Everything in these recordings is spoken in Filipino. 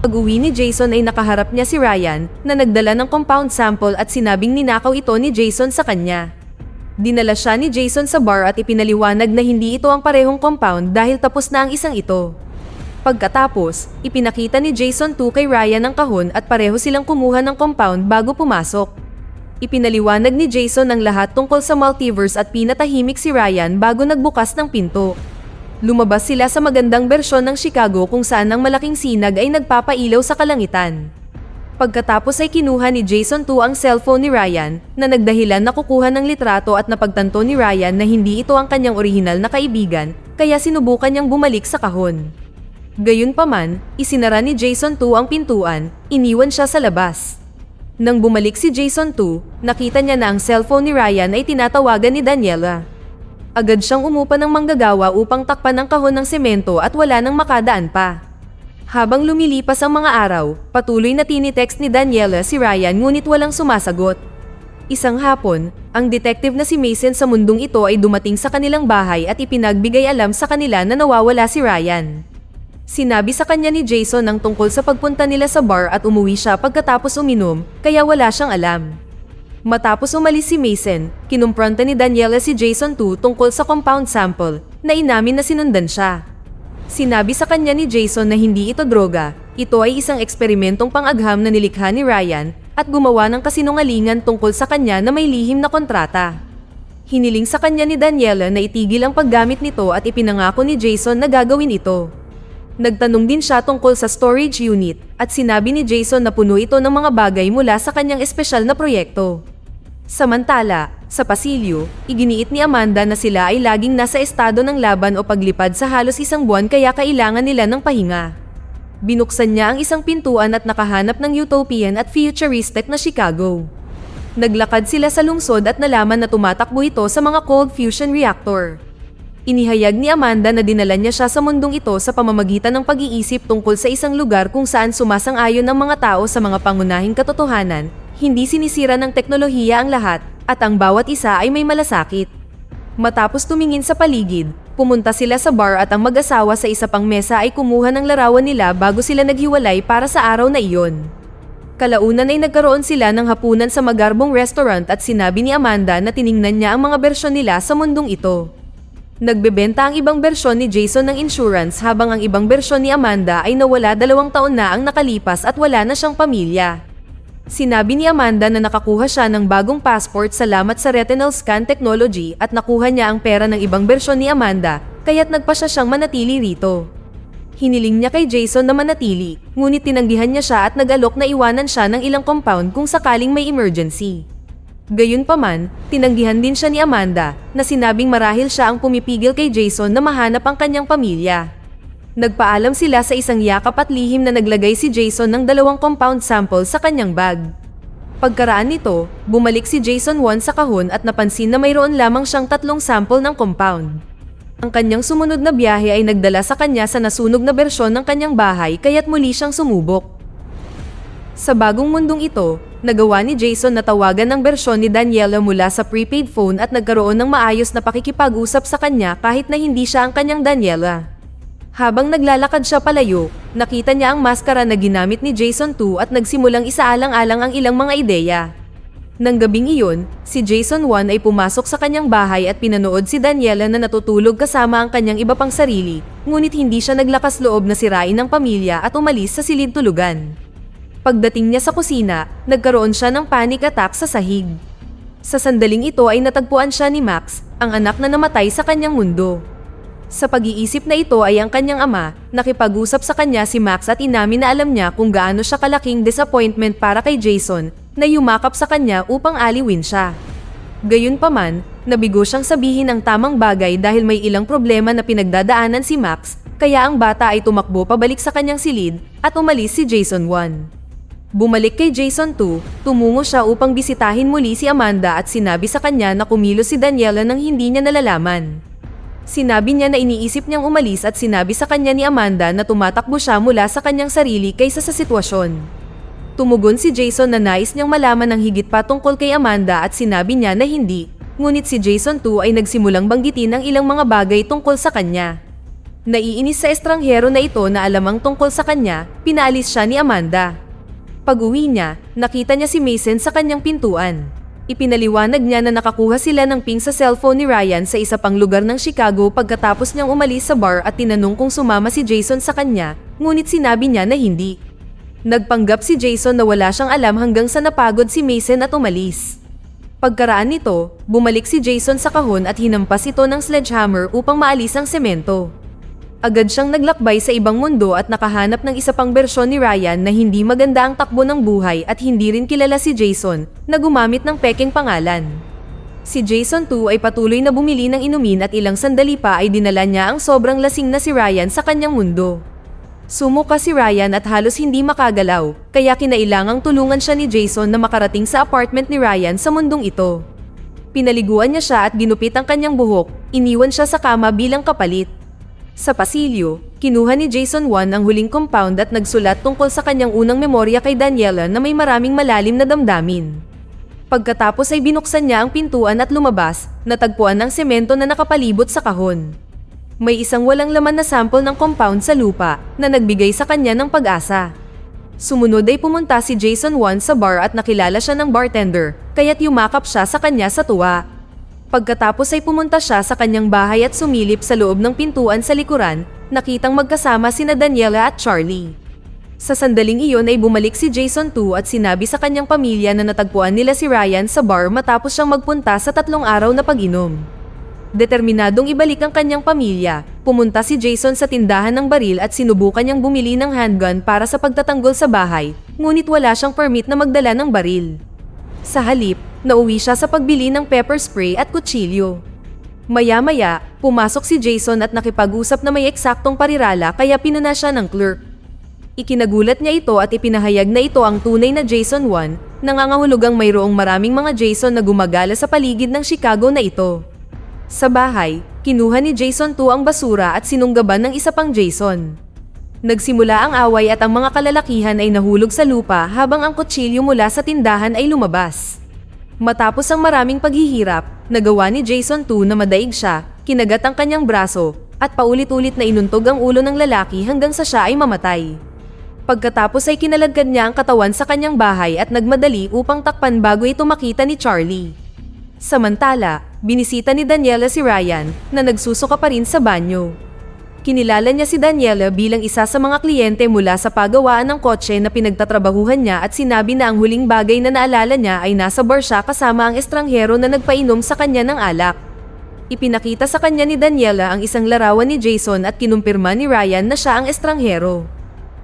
Pag-uwi ni Jason ay nakaharap niya si Ryan, na nagdala ng compound sample at sinabing ninakaw ito ni Jason sa kanya. Dinala siya ni Jason sa bar at ipinaliwanag na hindi ito ang parehong compound dahil tapos na ang isang ito. Pagkatapos, ipinakita ni Jason 2 kay Ryan ang kahon at pareho silang kumuha ng compound bago pumasok. Ipinaliwanag ni Jason ang lahat tungkol sa multiverse at pinatahimik si Ryan bago nagbukas ng pinto. Lumabas sila sa magandang bersyon ng Chicago kung saan ang malaking sinag ay nagpapailaw sa kalangitan. Pagkatapos ay kinuha ni Jason 2 ang cellphone ni Ryan, na nagdahilan na kukuha ng litrato at napagtanto ni Ryan na hindi ito ang kanyang orihinal na kaibigan, kaya sinubukan niyang bumalik sa kahon. Gayunpaman, isinara ni Jason 2 ang pintuan, iniwan siya sa labas. Nang bumalik si Jason 2, nakita niya na ang cellphone ni Ryan ay tinatawagan ni Daniela. Agad siyang umupa ng manggagawa upang takpan ang kahon ng semento at wala nang makadaan pa. Habang lumilipas ang mga araw, patuloy na tinitext ni Daniela si Ryan ngunit walang sumasagot. Isang hapon, ang detective na si Mason sa mundong ito ay dumating sa kanilang bahay at ipinagbigay alam sa kanila na nawawala si Ryan. Sinabi sa kanya ni Jason ang tungkol sa pagpunta nila sa bar at umuwi siya pagkatapos uminom, kaya wala siyang alam. Matapos umalis si Mason, kinumpronta ni Daniela si Jason 2 tungkol sa compound sample, na inamin na sinundan siya. Sinabi sa kanya ni Jason na hindi ito droga, ito ay isang eksperimentong pang-agham na nilikha ni Ryan, at gumawa ng kasinungalingan tungkol sa kanya na may lihim na kontrata. Hiniling sa kanya ni Daniela na itigil ang paggamit nito at ipinangako ni Jason na gagawin ito. Nagtanong din siya tungkol sa storage unit, at sinabi ni Jason na puno ito ng mga bagay mula sa kanyang espesyal na proyekto. Samantala, sa pasilyo, iginiit ni Amanda na sila ay laging nasa estado ng laban o paglipad sa halos isang buwan kaya kailangan nila ng pahinga. Binuksan niya ang isang pintuan at nakahanap ng utopian at futuristic na Chicago. Naglakad sila sa lungsod at nalaman na tumatakbo ito sa mga cold fusion reactor. Inihayag ni Amanda na dinala niya siya sa mundong ito sa pamamagitan ng pag-iisip tungkol sa isang lugar kung saan sumasang-ayon ng mga tao sa mga pangunahing katotohanan, hindi sinisira ng teknolohiya ang lahat, at ang bawat isa ay may malasakit. Matapos tumingin sa paligid, pumunta sila sa bar at ang mag-asawa sa isa pang mesa ay kumuha ng larawan nila bago sila naghiwalay para sa araw na iyon. Kalaunan ay nagkaroon sila ng hapunan sa magarbong restaurant at sinabi ni Amanda na tiningnan niya ang mga bersyon nila sa mundong ito. Nagbebenta ang ibang bersyon ni Jason ng insurance habang ang ibang bersyon ni Amanda ay nawala 2 taon na ang nakalipas at wala na siyang pamilya. Sinabi ni Amanda na nakakuha siya ng bagong passport salamat sa retinal scan technology at nakuha niya ang pera ng ibang bersyon ni Amanda, kaya't nagpasya siyang manatili rito. Hiniling niya kay Jason na manatili, ngunit tinanggihan niya siya at nag-alok na iwanan siya ng ilang compound kung sakaling may emergency. Gayunpaman, tinanggihan din siya ni Amanda, na sinabing marahil siya ang pumipigil kay Jason na mahanap ang kanyang pamilya. Nagpaalam sila sa isang yakap at lihim na naglagay si Jason ng 2 compound sample sa kanyang bag. Pagkaraan nito, bumalik si Jason 1 sa kahon at napansin na mayroon lamang siyang 3 sample ng compound. Ang kanyang sumunod na biyahe ay nagdala sa kanya sa nasunog na bersyon ng kanyang bahay kaya't muli siyang sumubok. Sa bagong mundong ito, nagawa ni Jason na tawagan ng bersyon ni Daniela mula sa prepaid phone at nagkaroon ng maayos na pakikipag-usap sa kanya kahit na hindi siya ang kanyang Daniela. Habang naglalakad siya palayo, nakita niya ang maskara na ginamit ni Jason 2 at nagsimulang isaalang-alang ang ilang mga ideya. Nang gabing iyon, si Jason 1 ay pumasok sa kanyang bahay at pinanood si Daniela na natutulog kasama ang kanyang iba pang sarili, ngunit hindi siya naglakas loob na sirain ang pamilya at umalis sa silid tulugan. Pagdating niya sa kusina, nagkaroon siya ng panic attack sa sahig. Sa sandaling ito ay natagpuan siya ni Max, ang anak na namatay sa kanyang mundo. Sa pag-iisip na ito ay ang kanyang ama, nakipag-usap sa kanya si Max at inamin na alam niya kung gaano siya kalaking disappointment para kay Jason, na yumakap sa kanya upang aliwin siya. Gayunpaman, nabigo siyang sabihin ang tamang bagay dahil may ilang problema na pinagdadaanan si Max, kaya ang bata ay tumakbo pabalik sa kanyang silid at umalis si Jason 1. Bumalik kay Jason 2, tumungo siya upang bisitahin muli si Amanda at sinabi sa kanya na kumilos si Daniela nang hindi niya nalalaman. Sinabi niya na iniisip niyang umalis at sinabi sa kanya ni Amanda na tumatakbo siya mula sa kanyang sarili kaysa sa sitwasyon. Tumugon si Jason na nais niyang malaman ng higit pa tungkol kay Amanda at sinabi niya na hindi, ngunit si Jason 2 ay nagsimulang banggitin ang ilang mga bagay tungkol sa kanya. Naiinis sa estranghero na ito na alamang tungkol sa kanya, pinaalis siya ni Amanda. Pag-uwi niya, nakita niya si Mason sa kanyang pintuan. Ipinaliwanag niya na nakakuha sila ng ping sa cellphone ni Ryan sa isa pang lugar ng Chicago pagkatapos niyang umalis sa bar at tinanong kung sumama si Jason sa kanya, ngunit sinabi niya na hindi. Nagpanggap si Jason na wala siyang alam hanggang sa napagod si Mason at umalis. Pagkaraan nito, bumalik si Jason sa kahon at hinampas ito ng sledgehammer upang maalis ang semento. Agad siyang naglakbay sa ibang mundo at nakahanap ng isa pang bersyon ni Ryan na hindi maganda ang takbo ng buhay at hindi rin kilala si Jason, na gumamit ng pekeng pangalan. Si Jason 2 ay patuloy na bumili ng inumin at ilang sandali pa ay dinala niya ang sobrang lasing na si Ryan sa kanyang mundo. Sumuka si Ryan at halos hindi makagalaw, kaya kinailangang tulungan siya ni Jason na makarating sa apartment ni Ryan sa mundong ito. Pinaliguan niya siya at ginupit ang kanyang buhok, iniwan siya sa kama bilang kapalit. Sa pasilyo, kinuha ni Jason 1 ang huling compound at nagsulat tungkol sa kanyang unang memorya kay Daniela na may maraming malalim na damdamin. Pagkatapos ay binuksan niya ang pintuan at lumabas, natagpuan ang semento na nakapalibot sa kahon. May isang walang laman na sample ng compound sa lupa na nagbigay sa kanya ng pag-asa. Sumunod ay pumunta si Jason 1 sa bar at nakilala siya ng bartender, kaya't yumakap siya sa kanya sa tuwa. Pagkatapos ay pumunta siya sa kanyang bahay at sumilip sa loob ng pintuan sa likuran, nakitang magkasama sina Daniela at Charlie. Sa sandaling iyon ay bumalik si Jason 2 at sinabi sa kanyang pamilya na natagpuan nila si Ryan sa bar matapos siyang magpunta sa 3 araw na pag-inom. Determinadong ibalik ang kanyang pamilya, pumunta si Jason sa tindahan ng baril at sinubukan niyang bumili ng handgun para sa pagtatanggol sa bahay, ngunit wala siyang permit na magdala ng baril. Sa halip, nauwi siya sa pagbili ng pepper spray at kutsilyo. Maya-maya, pumasok si Jason at nakipag-usap na may eksaktong parirala kaya pinuna siya ng clerk. Ikinagulat niya ito at ipinahayag na ito ang tunay na Jason 1, nangangahulugang mayroong maraming mga Jason na gumagala sa paligid ng Chicago na ito. Sa bahay, kinuha ni Jason 2 ang basura at sinunggaban ng isa pang Jason. Nagsimula ang away at ang mga kalalakihan ay nahulog sa lupa habang ang kutsilyo mula sa tindahan ay lumabas. Matapos ang maraming paghihirap, nagawa ni Jason 2 na madaig siya, kinagat ang kanyang braso, at paulit-ulit na inuntog ang ulo ng lalaki hanggang sa siya ay mamatay. Pagkatapos ay kinaladkad niya ang katawan sa kanyang bahay at nagmadali upang takpan bago ito makita ni Charlie. Samantala, binisita ni Daniela si Ryan na nagsusuka pa rin sa banyo. Kinilala niya si Daniela bilang isa sa mga kliyente mula sa pagawaan ng kotse na pinagtatrabahuhan niya at sinabi na ang huling bagay na naalala niya ay nasa bar siya kasama ang estranghero na nagpainom sa kanya ng alak. Ipinakita sa kanya ni Daniela ang isang larawan ni Jason at kinumpirma ni Ryan na siya ang estranghero.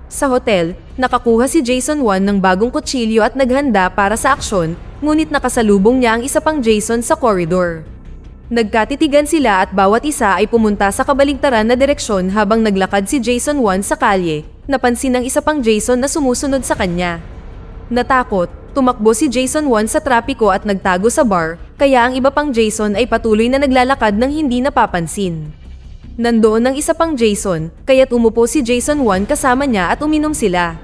Sa hotel, nakakuha si Jason 1 ng bagong kutsilyo at naghanda para sa aksyon, ngunit nakasalubong niya ang isa pang Jason sa koridor. Nagkatitigan sila at bawat isa ay pumunta sa kabaligtaran na direksyon habang naglakad si Jason 1 sa kalye, napansin ng isa pang Jason na sumusunod sa kanya. Natakot, tumakbo si Jason 1 sa trapiko at nagtago sa bar, kaya ang iba pang Jason ay patuloy na naglalakad ng hindi napapansin. Nandoon ang isa pang Jason, kaya't umupo si Jason 1 kasama niya at uminom sila.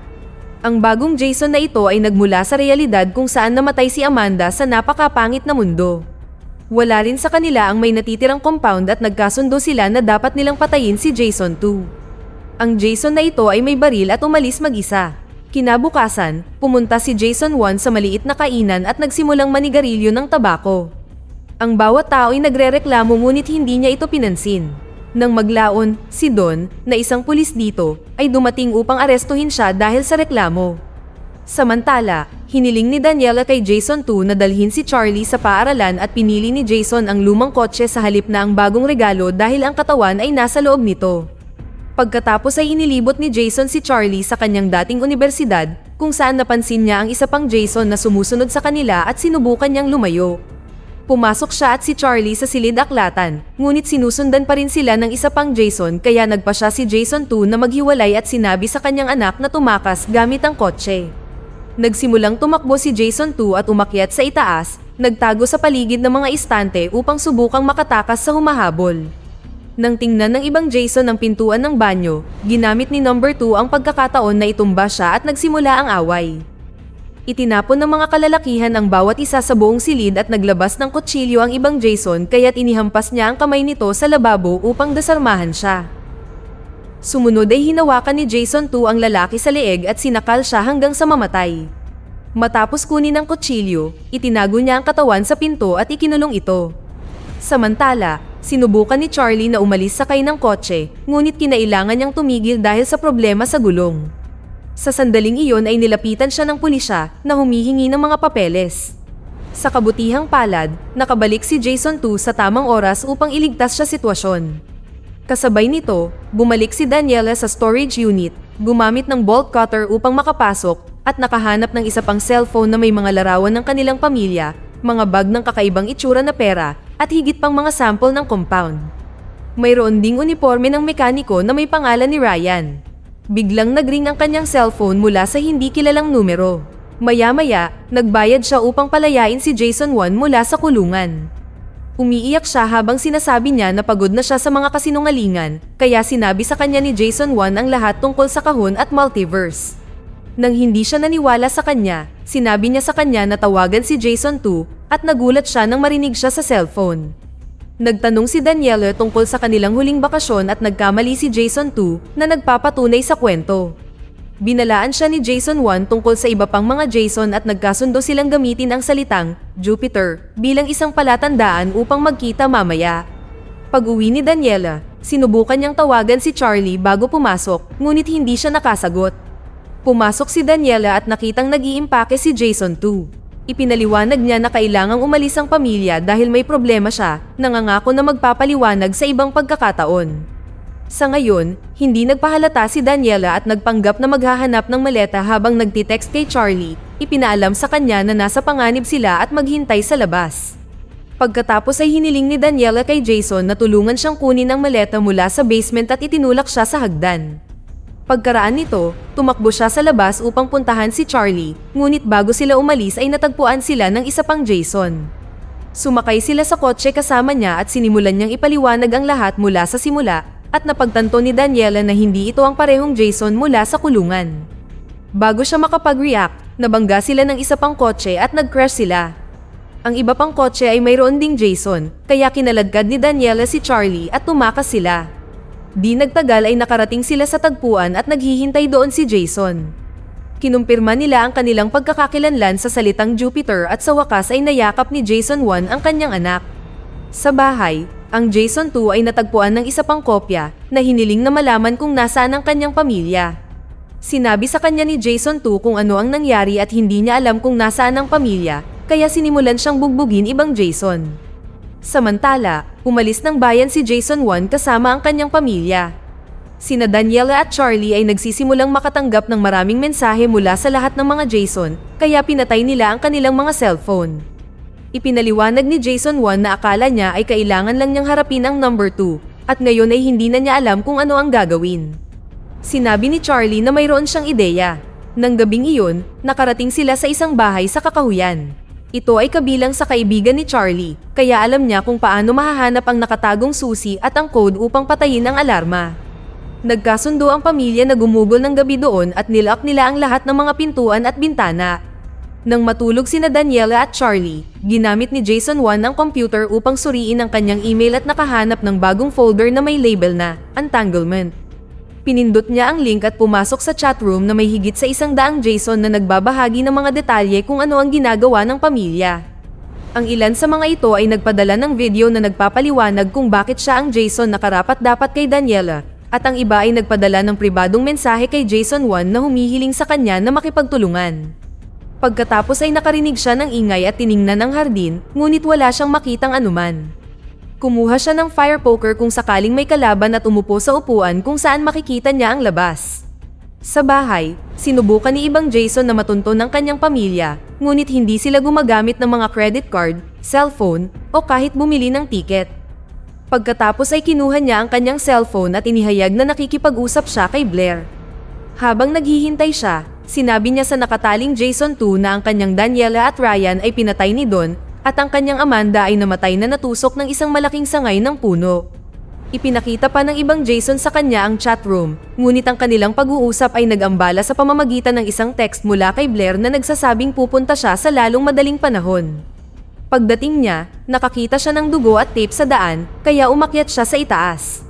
Ang bagong Jason na ito ay nagmula sa realidad kung saan namatay si Amanda sa napakapangit na mundo. Wala rin sa kanila ang may natitirang compound at nagkasundo sila na dapat nilang patayin si Jason 2. Ang Jason na ito ay may baril at umalis mag-isa. Kinabukasan, pumunta si Jason 1 sa maliit na kainan at nagsimulang manigarilyo ng tabako. Ang bawat tao ay nagrereklamo ngunit hindi niya ito pinansin. Nang maglaon, si Don, na isang pulis dito, ay dumating upang arestuhin siya dahil sa reklamo. Samantala, hiniling ni Daniela kay Jason 2 na dalhin si Charlie sa paaralan at pinili ni Jason ang lumang kotse sa halip na ang bagong regalo dahil ang katawan ay nasa loob nito. Pagkatapos ay inilibot ni Jason si Charlie sa kanyang dating unibersidad, kung saan napansin niya ang isa pang Jason na sumusunod sa kanila at sinubukan niyang lumayo. Pumasok siya at si Charlie sa silid-aklatan, ngunit sinusundan pa rin sila ng isa pang Jason kaya nagpa siya si Jason 2 na maghiwalay at sinabi sa kanyang anak na tumakas gamit ang kotse. Nagsimulang tumakbo si Jason 2 at umakyat sa itaas, nagtago sa paligid ng mga istante upang subukang makatakas sa humahabol. Nang tingnan ng ibang Jason ang pintuan ng banyo, ginamit ni number 2 ang pagkakataon na itumba siya at nagsimula ang away. Itinapon ng mga kalalakihan ang bawat isa sa buong silid at naglabas ng kutsilyo ang ibang Jason kaya't inihampas niya ang kamay nito sa lababo upang desarmahan siya. Sumunod ay hinawakan ni Jason 2 ang lalaki sa leeg at sinakal siya hanggang sa mamatay. Matapos kunin ang kutsilyo, itinago niya ang katawan sa pinto at ikinulong ito. Samantala, sinubukan ni Charlie na umalis sakay ng kotse, ngunit kinailangan niyang tumigil dahil sa problema sa gulong. Sa sandaling iyon ay nilapitan siya ng pulisya na humihingi ng mga papeles. Sa kabutihang palad, nakabalik si Jason 2 sa tamang oras upang iligtas siya sitwasyon. Kasabay nito, bumalik si Daniela sa storage unit, gumamit ng bolt cutter upang makapasok at nakahanap ng isa pang cellphone na may mga larawan ng kanilang pamilya, mga bag ng kakaibang itsura na pera, at higit pang mga sample ng compound. Mayroon ding uniforme ng mekaniko na may pangalan ni Ryan. Biglang nagring ang kanyang cellphone mula sa hindi kilalang numero. Maya-maya, nagbayad siya upang palayain si Jason 1 mula sa kulungan. Umiiyak siya habang sinasabi niya na pagod na siya sa mga kasinungalingan, kaya sinabi sa kanya ni Jason 1 ang lahat tungkol sa kahon at multiverse. Nang hindi siya naniwala sa kanya, sinabi niya sa kanya na tawagan si Jason 2 at nagulat siya nang marinig siya sa cellphone. Nagtanong si Daniela tungkol sa kanilang huling bakasyon at nagkamali si Jason 2 na nagpapatunay sa kwento. Binalaan siya ni Jason 1 tungkol sa iba pang mga Jason at nagkasundo silang gamitin ang salitang Jupiter bilang isang palatandaan upang magkita mamaya. Pag-uwi ni Daniela, sinubukan niyang tawagan si Charlie bago pumasok, ngunit hindi siya nakasagot. Pumasok si Daniela at nakitang nag-iimpake si Jason 2. Ipinaliwanag niya na kailangang umalis ang pamilya dahil may problema siya, nangangako na magpapaliwanag sa ibang pagkakataon. Sa ngayon, hindi nagpahalata si Daniela at nagpanggap na maghahanap ng maleta habang nagtitext kay Charlie, ipinaalam sa kanya na nasa panganib sila at maghintay sa labas. Pagkatapos ay hiniling ni Daniela kay Jason na tulungan siyang kunin ang maleta mula sa basement at itinulak siya sa hagdan. Pagkaraan nito, tumakbo siya sa labas upang puntahan si Charlie, ngunit bago sila umalis ay natagpuan sila ng isa pang Jason. Sumakay sila sa kotse kasama niya at sinimulan niyang ipaliwanag ang lahat mula sa simula, at napagtanto ni Daniela na hindi ito ang parehong Jason mula sa kulungan. Bago siya makapag-react, nabangga sila ng isa pang kotse at nag-crash sila. Ang iba pang kotse ay mayroon ding Jason, kaya kinaladkad ni Daniela si Charlie at tumakas sila. Di nagtagal ay nakarating sila sa tagpuan at naghihintay doon si Jason. Kinumpirma nila ang kanilang pagkakakilanlan sa salitang Jupiter at sa wakas ay nayakap ni Jason 1 ang kanyang anak. Sa bahay, ang Jason 2 ay natagpuan ng isa pang kopya na hiniling na malaman kung nasaan ang kanyang pamilya. Sinabi sa kanya ni Jason 2 kung ano ang nangyari at hindi niya alam kung nasaan ang pamilya, kaya sinimulan siyang bugbugin ibang Jason. Samantala, umalis ng bayan si Jason 1 kasama ang kanyang pamilya. Sina Daniela at Charlie ay nagsisimulang makatanggap ng maraming mensahe mula sa lahat ng mga Jason, kaya pinatay nila ang kanilang mga cellphone. Ipinaliwanag ni Jason 1 na akala niya ay kailangan lang niyang harapin ang number 2, at ngayon ay hindi na niya alam kung ano ang gagawin. Sinabi ni Charlie na mayroon siyang ideya. Nang gabing iyon, nakarating sila sa isang bahay sa kakahuyan. Ito ay kabilang sa kaibigan ni Charlie, kaya alam niya kung paano mahahanap ang nakatagong susi at ang code upang patayin ang alarma. Nagkasundo ang pamilya na gumugol ng gabi doon at nilock nila ang lahat ng mga pintuan at bintana. Nang matulog sina Daniela at Charlie, ginamit ni Jason 1 ang computer upang suriin ang kanyang email at nakahanap ng bagong folder na may label na Entanglement. Pinindot niya ang link at pumasok sa chatroom na may higit sa 100 Jason na nagbabahagi ng mga detalye kung ano ang ginagawa ng pamilya. Ang ilan sa mga ito ay nagpadala ng video na nagpapaliwanag kung bakit siya ang Jason na karapat-dapat kay Daniela, at ang iba ay nagpadala ng pribadong mensahe kay Jason 1 na humihiling sa kanya na makipagtulungan. Pagkatapos ay nakarinig siya ng ingay at tiningnan ang hardin, ngunit wala siyang makitang anuman. Kumuha siya ng fire poker kung sakaling may kalaban at umupo sa upuan kung saan makikita niya ang labas. Sa bahay, sinubukan ni ibang Jason na matunton ng kanyang pamilya, ngunit hindi sila gumagamit ng mga credit card, cellphone, o kahit bumili ng tiket. Pagkatapos ay kinuha niya ang kanyang cellphone at inihayag na nakikipag-usap siya kay Blair. Habang naghihintay siya, sinabi niya sa nakataling Jason 2 na ang kanyang Daniela at Ryan ay pinatay ni Don, at ang kanyang Amanda ay namatay na natusok ng isang malaking sangay ng puno. Ipinakita pa ng ibang Jason sa kanya ang chatroom, ngunit ang kanilang pag-uusap ay nag-ambala sa pamamagitan ng isang text mula kay Blair na nagsasabing pupunta siya sa lalong madaling panahon. Pagdating niya, nakakita siya ng dugo at tape sa daan, kaya umakyat siya sa itaas.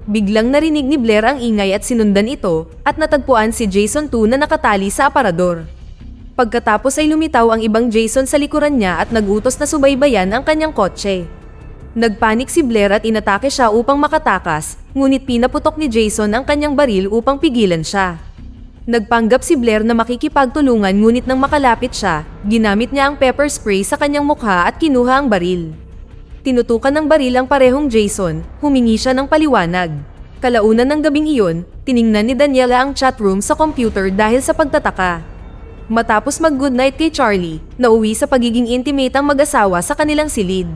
Biglang narinig ni Blair ang ingay at sinundan ito, at natagpuan si Jason 2 na nakatali sa aparador. Pagkatapos ay lumitaw ang ibang Jason sa likuran niya at nagutos na subaybayan ang kanyang kotse. Nagpanik si Blair at inatake siya upang makatakas, ngunit pinaputok ni Jason ang kanyang baril upang pigilan siya. Nagpanggap si Blair na makikipagtulungan ngunit nang makalapit siya, ginamit niya ang pepper spray sa kanyang mukha at kinuha ang baril. Tinutukan ng baril ang parehong Jason, humingi siya ng paliwanag. Kalaunan ng gabing iyon, tiningnan ni Daniela ang chatroom sa computer dahil sa pagtataka. Matapos mag-goodnight kay Charlie, nauwi sa pagiging intimate ang mag-asawa sa kanilang silid.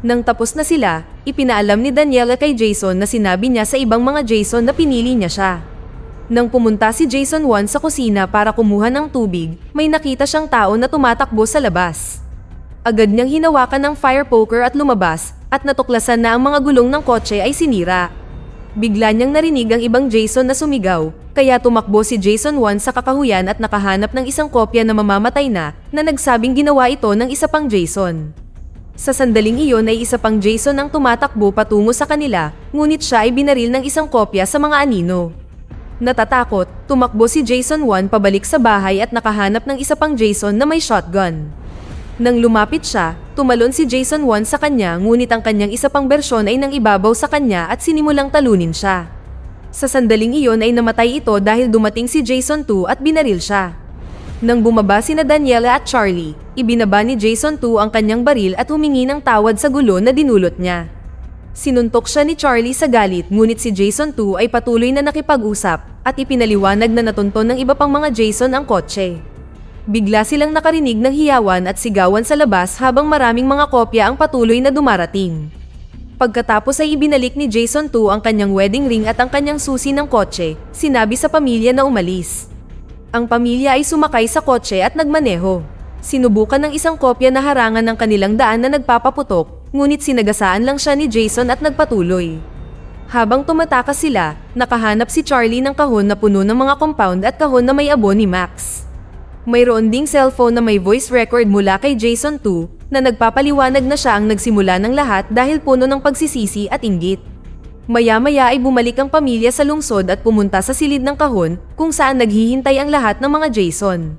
Nang tapos na sila, ipinaalam ni Daniela kay Jason na sinabi niya sa ibang mga Jason na pinili niya siya. Nang pumunta si Jason 1 sa kusina para kumuha ng tubig, may nakita siyang tao na tumatakbo sa labas. Agad niyang hinawakan ng fire poker at lumabas, at natuklasan na ang mga gulong ng kotse ay sinira. Bigla niyang narinig ang ibang Jason na sumigaw, kaya tumakbo si Jason 1 sa kakahuyan at nakahanap ng isang kopya na mamamatay na nagsabing ginawa ito ng isa pang Jason. Sa sandaling iyon ay isa pang Jason ang tumatakbo patungo sa kanila, ngunit siya ay binaril ng isang kopya sa mga anino. Natatakot, tumakbo si Jason 1 pabalik sa bahay at nakahanap ng isa pang Jason na may shotgun. Nang lumapit siya, tumalon si Jason 1 sa kanya ngunit ang kanyang isa pang bersyon ay nang ibabaw sa kanya at sinimulang talunin siya. Sa sandaling iyon ay namatay ito dahil dumating si Jason 2 at binaril siya. Nang bumaba sina Daniela at Charlie, ibinaba ni Jason 2 ang kanyang baril at humingi ng tawad sa gulo na dinulot niya. Sinuntok siya ni Charlie sa galit ngunit si Jason 2 ay patuloy na nakipag-usap at ipinaliwanag na natunton ng iba pang mga Jason ang kotse. Bigla silang nakarinig ng hiyawan at sigawan sa labas habang maraming mga kopya ang patuloy na dumarating. Pagkatapos ay ibinalik ni Jason 2 ang kanyang wedding ring at ang kanyang susi ng kotse, sinabi sa pamilya na umalis. Ang pamilya ay sumakay sa kotse at nagmaneho. Sinubukan ng isang kopya na harangan ng kanilang daan na nagpapaputok, ngunit sinagasaan lang siya ni Jason at nagpatuloy. Habang tumatakas sila, nakahanap si Charlie ng kahon na puno ng mga compound at kahon na may abo ni Max. Mayroon ding cellphone na may voice record mula kay Jason 2 na nagpapaliwanag na siya ang nagsimula ng lahat dahil puno ng pagsisisi at inggit. Maya-maya ay bumalik ang pamilya sa lungsod at pumunta sa silid ng kahon kung saan naghihintay ang lahat ng mga Jason.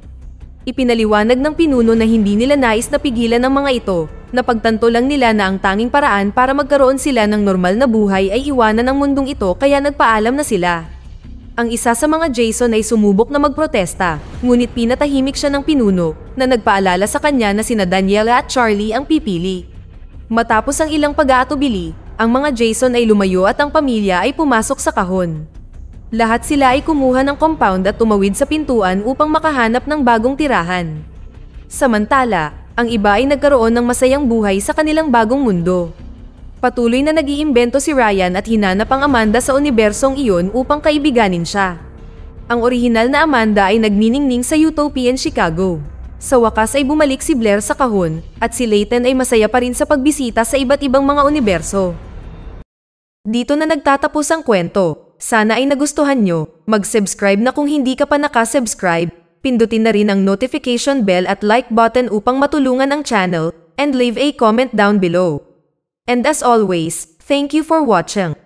Ipinaliwanag ng pinuno na hindi nila nais na pigilan ang mga ito, na pagtanto lang nila na ang tanging paraan para magkaroon sila ng normal na buhay ay iwanan ang mundong ito kaya nagpaalam na sila. Ang isa sa mga Jason ay sumubok na magprotesta, ngunit pinatahimik siya ng pinuno na nagpaalala sa kanya na sina Daniela at Charlie ang pipili. Matapos ang ilang pag-aatubili, ang mga Jason ay lumayo at ang pamilya ay pumasok sa kahon. Lahat sila ay kumuha ng compound at tumawid sa pintuan upang makahanap ng bagong tirahan. Samantala, ang iba ay nagkaroon ng masayang buhay sa kanilang bagong mundo. Patuloy na nag-iimbento si Ryan at hinanap ang Amanda sa unibersong iyon upang kaibiganin siya. Ang orihinal na Amanda ay nagniningning sa Utopian Chicago. Sa wakas ay bumalik si Blair sa kahon, at si Layton ay masaya pa rin sa pagbisita sa iba't ibang mga universo. Dito na nagtatapos ang kwento. Sana ay nagustuhan nyo. Mag-subscribe na kung hindi ka pa nakasubscribe. Pindutin na rin ang notification bell at like button upang matulungan ang channel, and leave a comment down below. And as always, thank you for watching.